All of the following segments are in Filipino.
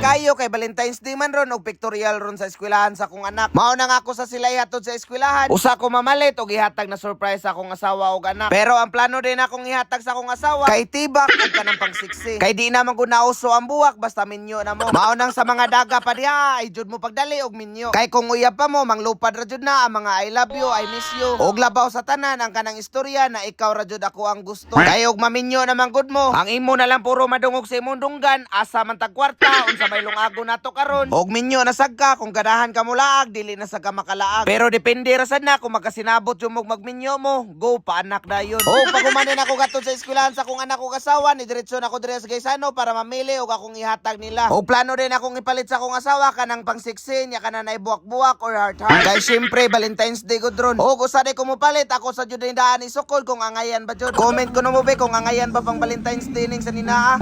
kayo kay Valentine's Day man ron og pictorial ron sa eskwelahan sa akong anak. Mao na nga ako sa sila ihatod sa eskwelahan. Usa ko mamalit og ihatag na surprise sa akong asawa ug anak. Pero ang plano din akong ihatag sa akong asawa kay tibak ug kanang pangsiksi. Kay di naman ko nauso ang buwak basta minyo na mo. Mao nang sa mga daga pa diha ay jud mo pagdali og minyo. Kay kung uyab pa mo manglupad ra jud na ang mga I love you, I miss you. Og labaw sa tanan ang kanang istorya na ikaw ra jud ako ang gusto. Kay og maminyo naman gud mo. Ang imo na lang puro madungog sa imong dunggan asa man tag kwarta unsa may lungago nato karon. Og minyo na sagka kung ganahan ka mulaag dili na sa ka makalaag. Pero depende ra sad na kung magkasinabot yung magminyo mo. Go pa anak dayon. Og pagumanin ako gatod sa eskwelahan sa akong anak ug asawa ni diretso na ako dire sa Gaisano para mamili og akong ihatag nila. Og plano din akong ipalit sa akong asawa kanang pangsiksin ya kana nay buwak-buwak or heart-heart. Kay syempre Valentine's Day gud ron. Og usa day ko mo palit ako sa jud daan ni sukod kung angayan ba jud. Comment ko no mo be kung angayan ba pang Valentine's Day ning sa ninaa.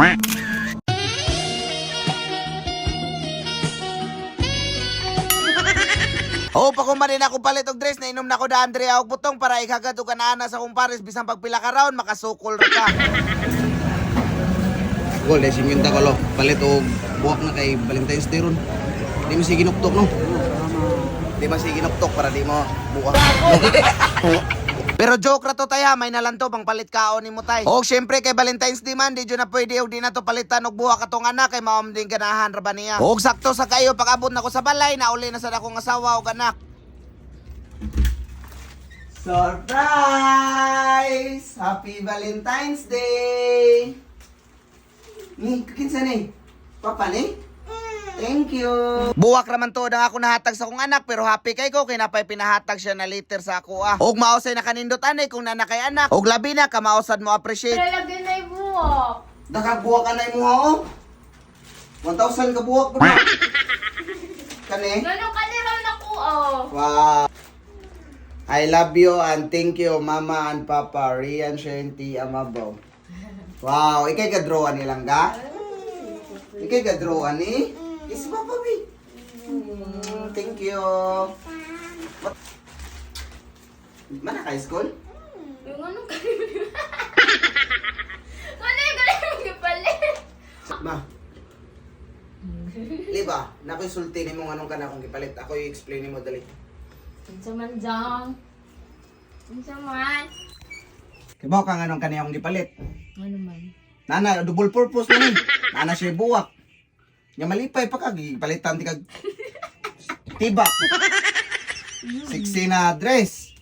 Oh, pakumanin ako palit og dress na inom na ko da Andrea og butong para ikagad og kanana sa akong pares bisan pagpila ka round makasukol ra ka. Gol, dahil siminta ko lo, palit og buwak na kay Valentine's Day ron. Di mo sige nuktok no? Di mo sige nuktok para di mo buwak. Pero joke ra to taya, may nalanto pang palit kaon ni mo tay. Og syempre kay Valentine's Day man, di jud na pwede og di na to palitan og buwak atong anak kay maom din ganahan ra ba niya. Og sakto sa kayo pag-abot nako sa balay, nauli na sad akong asawa og anak. Surprise! Happy Valentine's Day! Ni, kinsa ni? Papa ni? Thank you. Buwak raman to na ako nahatag sa akong anak pero happy kay ko kay napay pinahatag siya na liter sa ako ah. Og mausay na kanindot anay kung nanakay anak. Og labi na kamausad mo appreciate. Pero lagyan na yung buwak. Nakagbuwak ka na mo ha oh. 1,000 ka buwak bro. Kani? Ganun kaniraw na ko, oh. Wow. I love you and thank you mama and papa Rian Shenti Amabaw. Wow, ikay ka drawan nilang ga? Ikay ka drawan ni? Is papa bi. Thank you. Mana ka school? Yung anong kaniraw? Ano yung kaniraw yung palit? Ma. Liba, nakoy sulti ni mo anong kana kung gipalit. Ako i-explain nimo dali. Unsa man jang? Unsa man? Kibaw ka anong kaniyang gipalit. Ano man? Nana, double purpose na ni. Nana siya buwak. Nga malipay pa kag palitan ti kag tibak. Sexy na dress.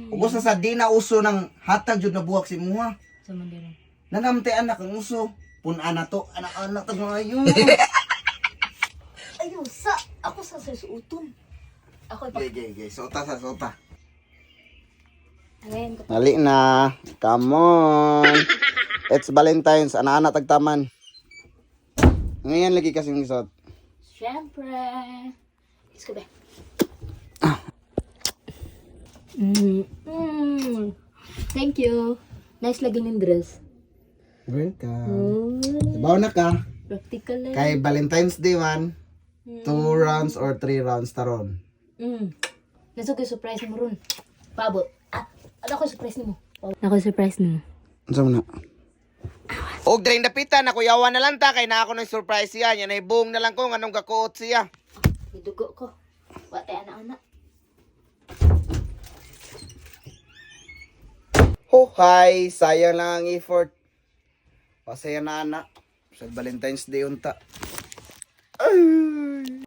Ug usa sa di na uso ng hatag jud na buwak si muha. Unsa man dira? Nanamte anak ang uso. Pun-ana to, anak-anak tag mga ayo. Ayaw, ako sa susuton. Ako Gay. Sota sa sota. Ayan, Dali na. Come on. It's Valentine's. Anak-anak tagtaman. Ngayon lagi kasing isot. syempre. Let's go back. Thank you. Nice lagi ng dress. Welcome. Oh, Bawa na ka. practical eh. Kay Valentine's Day man. 2 rounds or 3 rounds taron. Nasa ko surprise mo ron. Pabot. Ano ko surprise mo? Ako surprise mo. Unsa man na? Og drain dapitan ako yawan na lang ta kay na ako ng surprise siya. Yan ay buong na lang ko nganong gakuot siya. Idugo ko. Wate anak-anak. Oh, hi. Sayang lang ang effort. Pasaya na anak. Sa Valentine's Day unta.